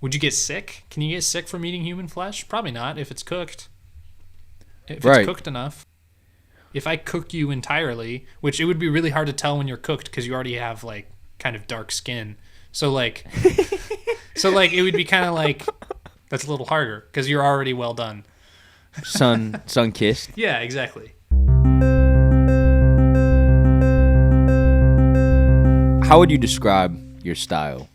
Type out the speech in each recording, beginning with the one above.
Would you get sick? Can you get sick from eating human flesh? Probably not if it's cooked. If Right. it's cooked enough. If I cook you entirely, which it would be really hard to tell when you're cooked because you already have like kind of dark skin. So like, it would be kind of like that's a little harder because you're already well done. Sun kissed. Yeah, exactly. How would you describe your style?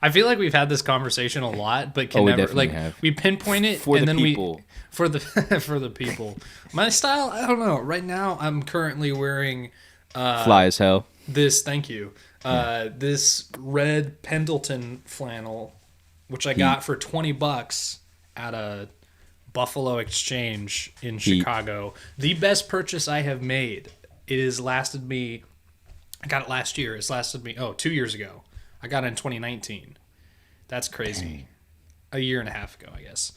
I feel like we've had this conversation a lot, but can we never definitely like have. we pinpoint it For and the then people. for the people. My style, I don't know. Right now, I'm currently wearing Fly as hell. this. Thank you. This red Pendleton flannel, which I got for $20 at a Buffalo Exchange in Chicago. The best purchase I have made. It has lasted me. I got it last year. It's lasted me 2 years ago. I got it in 2019. That's crazy. Dang. A year and a half ago, I guess.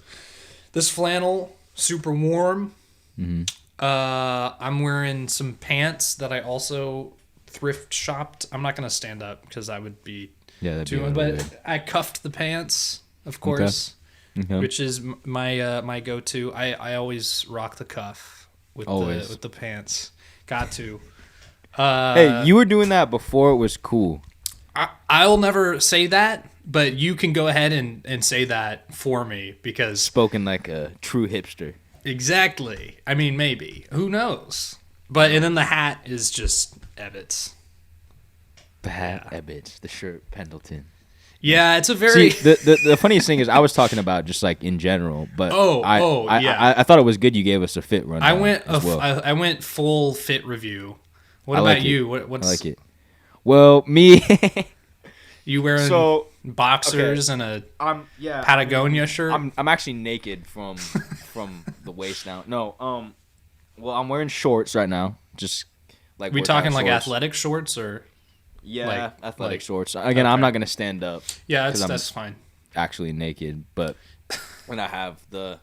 This flannel, super warm. Mm-hmm. I'm wearing some pants that I also thrift shopped. I'm not going to stand up because I would be Yeah, too. But I cuffed the pants, of course, Okay. which is my go-to. I always rock the cuff with the pants. Got to. Hey, you were doing that before it was cool. I'll never say that, but you can go ahead and say that for me because Spoken like a true hipster. exactly. I mean, maybe. Who knows? But and then the hat is just Ebbets. The hat, Ebbets. The shirt, Pendleton. Yeah, it's a very See, the funniest thing is I was talking about just like in general, but yeah. I thought it was good you gave us a fit run. I went well. I went full fit review. What I about like you? it. What's I like it. Well, me. you wearing boxers and a Patagonia shirt? I'm actually naked from the waist down. No, well, I'm wearing shorts right now. Just like we workout talking like shorts. athletic shorts or Yeah, athletic like- shorts. Again, I'm not gonna stand up. yeah, 'cause I'm that's fine. actually naked, but and I have the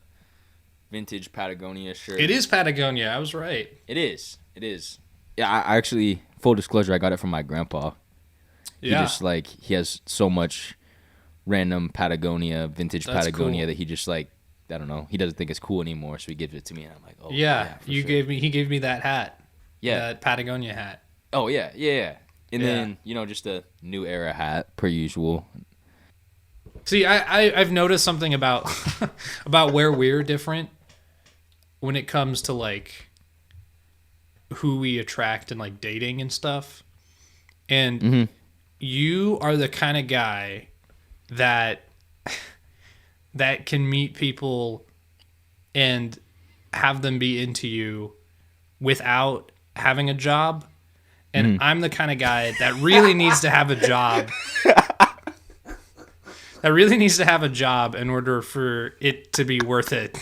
vintage Patagonia shirt. It is Patagonia. I was right. It is. Yeah, I actually, full disclosure, I got it from my grandpa. Yeah. He just he has so much random Patagonia, vintage That's Patagonia cool. that he just I don't know, he doesn't think it's cool anymore, so he gives it to me, and I'm like, oh yeah, for you sure. he gave me that hat. Yeah. That Patagonia hat. Oh yeah. And Yeah. then just a new era hat per usual. See, I've noticed something about about where we're different when it comes to like who we attract and like dating and stuff. And you are the kind of guy that can meet people and have them be into you without having a job. And I'm the kind of guy that really needs to have a job. That really needs to have a job in order for it to be worth it.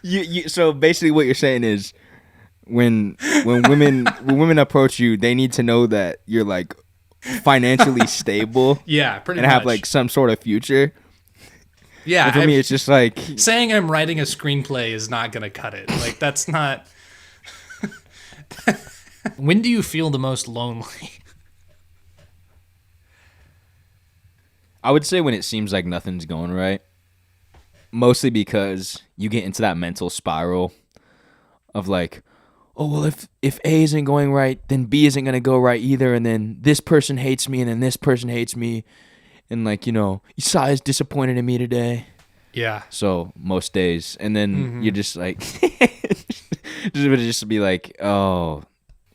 You so basically what you're saying is when women approach you, they need to know that you're like financially stable Yeah, pretty and much. have like some sort of future. yeah, And for me, it's just like saying I'm writing a screenplay is not going to cut it. Like, that's not... When do you feel the most lonely? I would say when it seems like nothing's going right. Mostly because you get into that mental spiral of like, oh, well, if A isn't going right, then B isn't going to go right either. And then this person hates me and then this person hates me. And like, Eesaia's disappointed in me today. Yeah. So most days. And then you're just like, just be like, oh.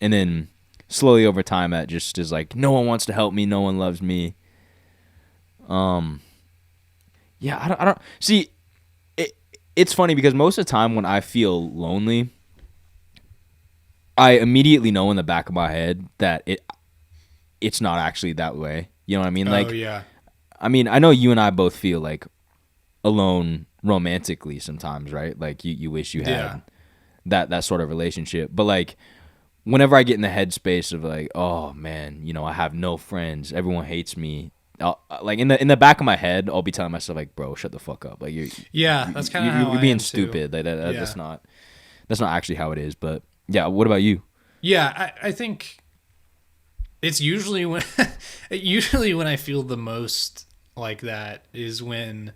And then slowly over time, that just is like, no one wants to help me. No one loves me. Yeah, I don't see. It's funny because most of the time when I feel lonely, I immediately know in the back of my head that it's not actually that way. You know what I mean? Like, oh, yeah. I mean, I know you and I both feel like alone romantically sometimes, right? Like you wish you had that sort of relationship. But like whenever I get in the headspace of like, oh man, I have no friends, everyone hates me. Like in the back of my head, I'll be telling myself like, bro, shut the fuck up. Like That's kind of how you're I being am, stupid. too. Like that's not actually how it is. But yeah, what about you? Yeah, I think It's usually when usually when I feel the most like that is when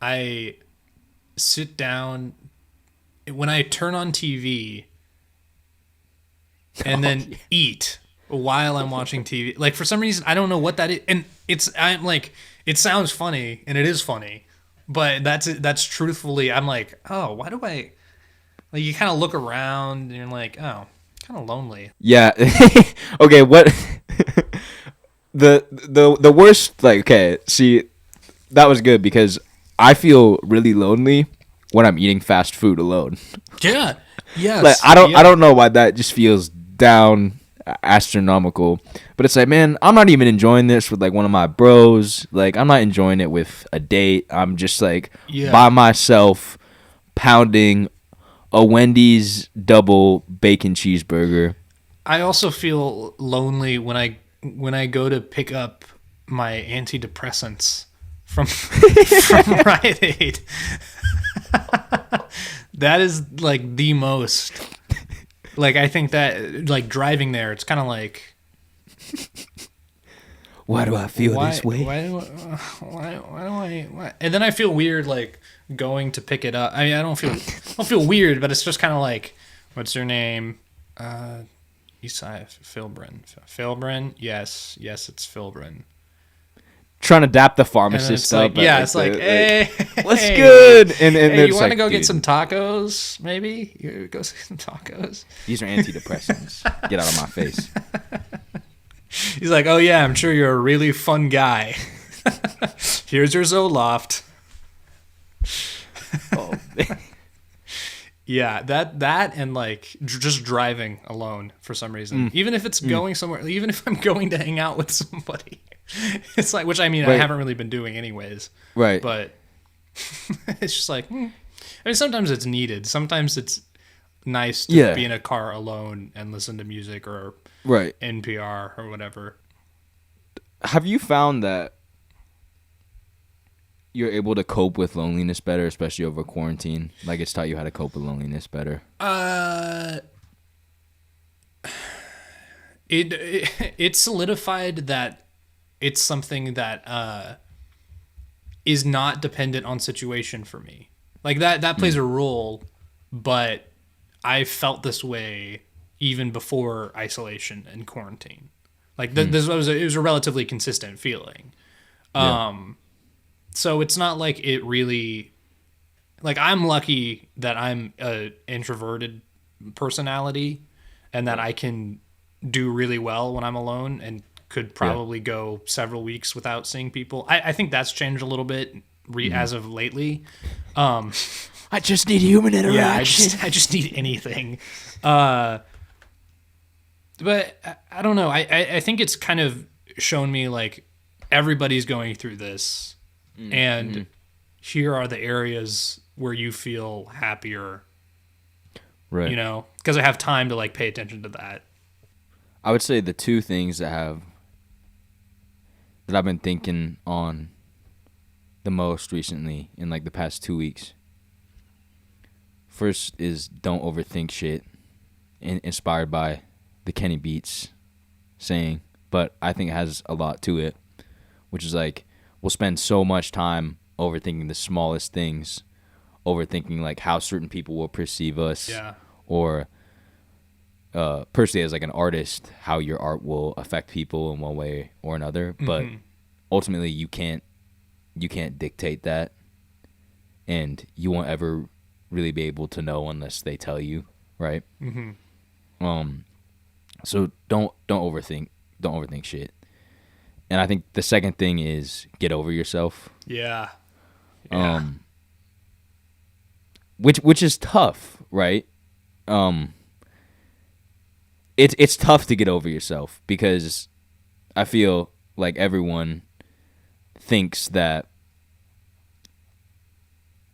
I sit down, when I turn on TV and Oh, then yeah. eat while I'm watching TV. Like for some reason I don't know what that is, and I'm like it sounds funny and it is funny, but that's truthfully I'm like, oh, why do I like, you kind of look around and you're like, oh, kind of lonely. Yeah. Okay, what the worst, like, okay, see, that was good because I feel really lonely when I'm eating fast food alone. Yeah. Like Yes. I Yeah. don't know why that just feels down astronomical. But it's like, man, I'm not even enjoying this with like one of my bros. Like I'm not enjoying it with a date. I'm just like by Yeah. myself pounding a Wendy's double bacon cheeseburger. I also feel lonely when I go to pick up my antidepressants from from Rite Aid. That is like the most. Like I think that like driving there, it's kind of like Why do I feel this way? why do why? And then I feel weird like going to pick it up. I mean, I don't feel weird, but it's just kind of like, what's your name? Uh, Eesaia Filbrun. Filbrun? Yes, yes, it's Filbrun. Trying to dap the And then pharmacist it's like, up yeah, at it's like, like, hey, what's hey, good? And hey, they're you just want to like, go get dude, some tacos? Maybe you go get some tacos. these are antidepressants. Get out of my face. He's like, oh yeah, I'm sure you're a really fun guy. Here's your Zoloft. Oh, Yeah, that and like just driving alone for some reason. Even if it's going somewhere, even if I'm going to hang out with somebody, it's like, which I mean, I right, haven't really been doing anyways. right, But it's just like, I mean, sometimes it's needed. Sometimes it's nice to yeah, be in a car alone and listen to music or right. NPR or whatever. Have you found that you're able to cope with loneliness better, especially over quarantine? Like it's taught you how to cope with loneliness better. Uh, it solidified that it's something that is not dependent on situation for me. Like that plays a role, but I felt this way even before isolation and quarantine. Like this was it was a relatively consistent feeling. Yeah. So it's not like it really, like I'm lucky that I'm a introverted personality and that I can do really well when I'm alone and could Yeah. probably go several weeks without seeing people. I think that's changed a little bit as of lately. I just need human interaction. Yeah, I just need anything. But I don't know. I think it's kind of shown me like everybody's going through this, and here are the areas where you feel happier. Right. You know, because I have time to like pay attention to that. I would say the two things that I've been thinking on the most recently in like the past 2 weeks. First is don't overthink shit, inspired by the Kenny Beats saying, but I think it has a lot to it, which is like we'll spend so much time overthinking the smallest things, overthinking like how certain people will perceive us, Yeah. or personally as like an artist, how your art will affect people in one way or another. But ultimately, you can't dictate that, and you won't ever really be able to know unless they tell you, right? So don't overthink shit. And I think the second thing is get over yourself. Yeah. Yeah. Which is tough, right? It's tough to get over yourself because I feel like everyone thinks that,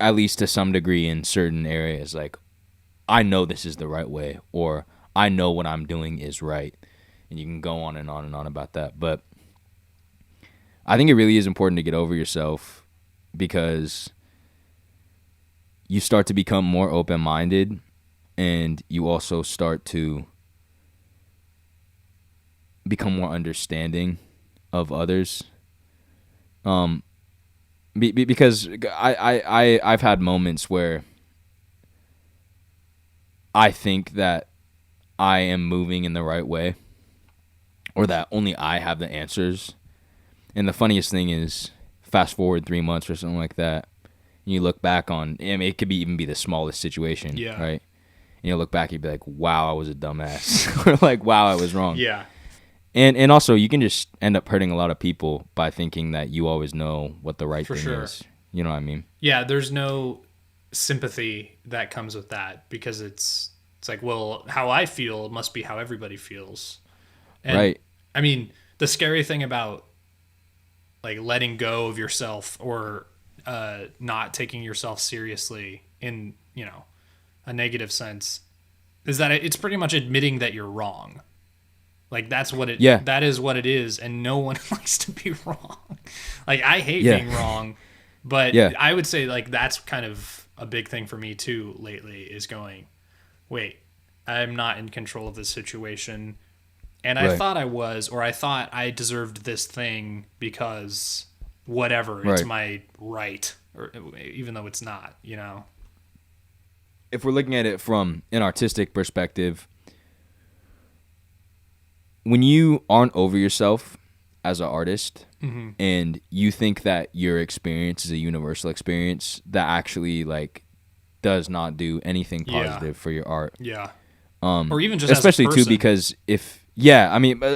at least to some degree in certain areas, like I know this is the right way, or I know what I'm doing is right, and you can go on and on and on about that. But I think it really is important to get over yourself because you start to become more open-minded, and you also start to become more understanding of others. Because I've had moments where I think that I am moving in the right way, or that only I have the answers. And the funniest thing is, fast forward 3 months or something like that, and you look back on, I mean, it could even be the smallest situation, Yeah. right? And you look back, you'd be like, wow, I was a dumbass. Or like, wow, I was wrong. Yeah. And also, you can just end up hurting a lot of people by thinking that you always know what the right For thing sure. is. You know what I mean? Yeah, there's no sympathy that comes with that, because it's like, well, how I feel must be how everybody feels. And, Right. I mean, the scary thing about like letting go of yourself, or not taking yourself seriously in, a negative sense, is that it's pretty much admitting that you're wrong. Like that is what it is, and no one likes to be wrong. Like I hate being wrong, but I would say like that's kind of a big thing for me too lately, is going, wait, I'm not in control of this situation, and I thought I was, or I thought I deserved this thing because whatever, it's my right, or even though it's not, If we're looking at it from an artistic perspective, when you aren't over yourself as an artist, and you think that your experience is a universal experience that actually like does not do anything positive for your art. Yeah. Or even just especially as a person. too because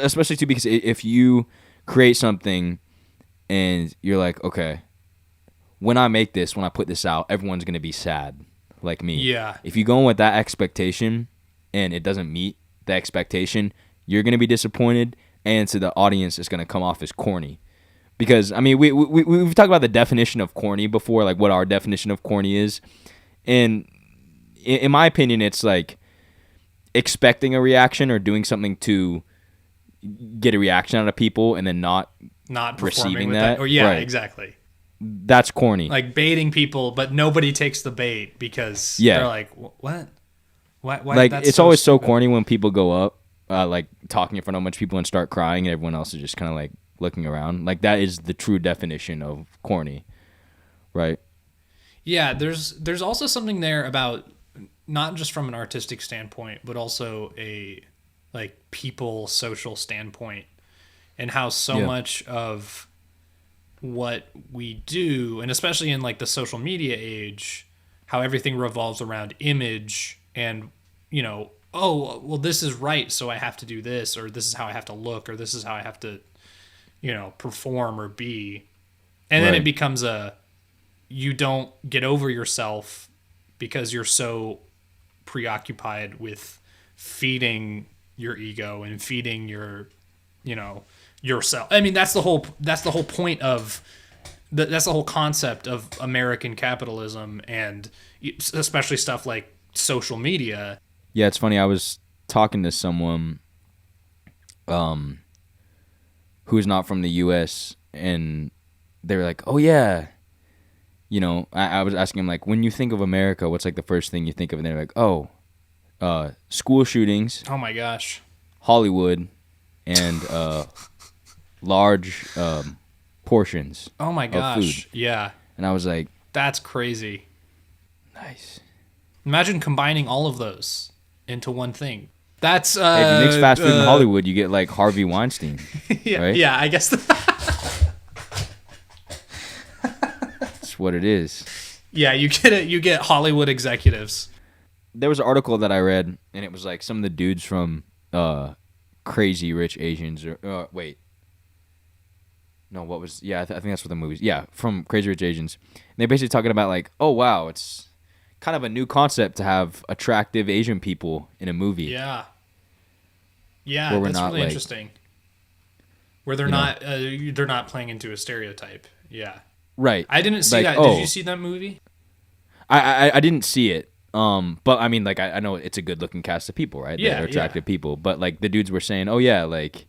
especially too because if you create something and you're like, okay, when I make this, when I put this out, everyone's gonna be sad like me. Yeah. If you go in with that expectation and it doesn't meet the expectation, you're going to be disappointed, and to the audience, it's going to come off as corny. Because, I mean, we've talked about the definition of corny before, like what our definition of corny is. And in my opinion, it's like expecting a reaction or doing something to get a reaction out of people and then not receiving that. Or yeah, right. Exactly. That's corny. Like baiting people, but nobody takes the bait because they're like, what? Why? Like, that's it's so always stupid. so corny when people go up, like talking in front of a bunch of people and start crying, and everyone else is just kind of like looking around. Like that is the true definition of corny, right? Yeah, there's also something there about not just from an artistic standpoint, but also a like people social standpoint, and how so much of what we do, and especially in like the social media age, how everything revolves around image and, oh, well, this is right, so I have to do this, or this is how I have to look, or this is how I have to, perform or be. And then it becomes you don't get over yourself because you're so preoccupied with feeding your ego and feeding your, yourself. I mean, that's the whole point of that's the whole concept of American capitalism, and especially stuff like social media. Yeah, it's funny. I was talking to someone who's not from the U.S., and they were like, oh, yeah. I was asking them, like, when you think of America, what's, like, the first thing you think of? And they're like, oh, school shootings. Oh, my gosh. Hollywood, and large portions Oh, my gosh. of food. Yeah. And I was like, that's crazy. Nice. Imagine combining all of those into one thing. That's hey, if you mix fast food in Hollywood, you get like Harvey Weinstein. Yeah, right? Yeah, I guess That's what it is. Yeah, you get it. You get Hollywood executives. There was an article that I read, and it was like some of the dudes from Crazy Rich Asians, or wait. No, what was? Yeah, I think that's what the movie's. Yeah, from Crazy Rich Asians. And they're basically talking about like, oh wow, it's kind of a new concept to have attractive Asian people in a movie. Yeah. Yeah, that's really interesting. Where they're not playing into a stereotype. Yeah. Right. I didn't see that. Did you see that movie? I didn't see it. But I mean, like, I know it's a good looking cast of people, right? Yeah, they're attractive people. But like the dudes were saying, oh yeah, like,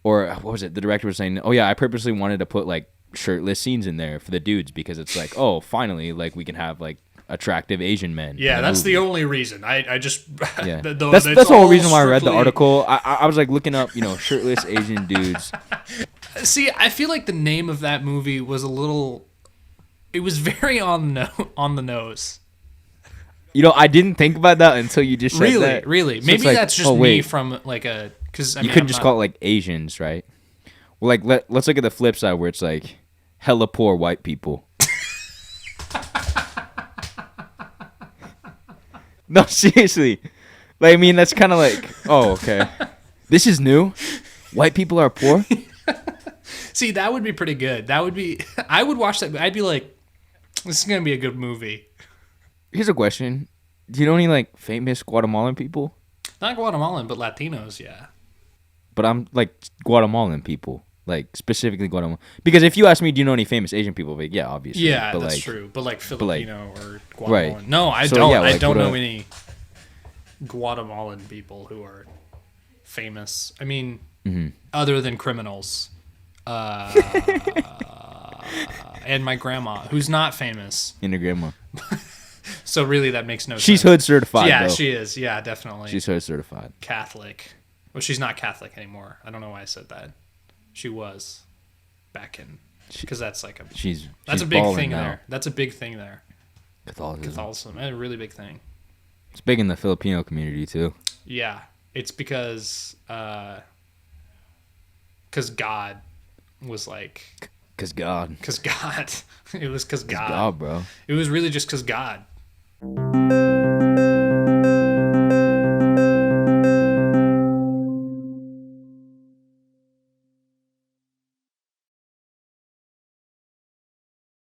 or what was it? The director was saying, oh yeah, I purposely wanted to put like shirtless scenes in there for the dudes because it's like, oh, finally, like we can have like attractive Asian men. Yeah, in a that's movie. the only reason. I just Yeah, that's that's the whole reason why I read the strictly- article. I was like looking up, shirtless Asian dudes. See, I feel like the name of that movie was a little. It was very on the nose. I didn't think about that until you just said that. Really. So Maybe it's like, that's just oh, me wait. from like a because You couldn't just call it like Asians, right? Well, like let's look at the flip side where it's like hella poor white people. No, seriously. Like, I mean, that's kind of like, oh, okay. This is new. White people are poor. See, that would be pretty good. That would be. I would watch that. I'd be like, this is gonna be a good movie. Here's a question: do you know any like famous Guatemalan people? Not Guatemalan, but Latinos. Yeah. But I'm like Guatemalan people, like specifically Guatemalan. Because if you ask me, do you know any famous Asian people? Like, yeah, obviously. Yeah, but that's like, true. But like Filipino or Guatemalan. Right. No, I So, don't. yeah, I like, don't what know a- any Guatemalan people who are famous. I mean, other than criminals. And my grandma, who's not famous. in a grandma. So really, that makes no She's sense. hood certified. Yeah, though. she is. Yeah, definitely. She's hood certified. Catholic. Well, she's not Catholic anymore. I don't know why I said that. She was back in because that's like a She's that's a she's big balling thing now. there. That's a big thing there. Catholicism. Catholicism, a really big thing. It's big in the Filipino community too. Yeah, it's because God was like Cause God. because God. It was because God. God, bro. It was really just because God.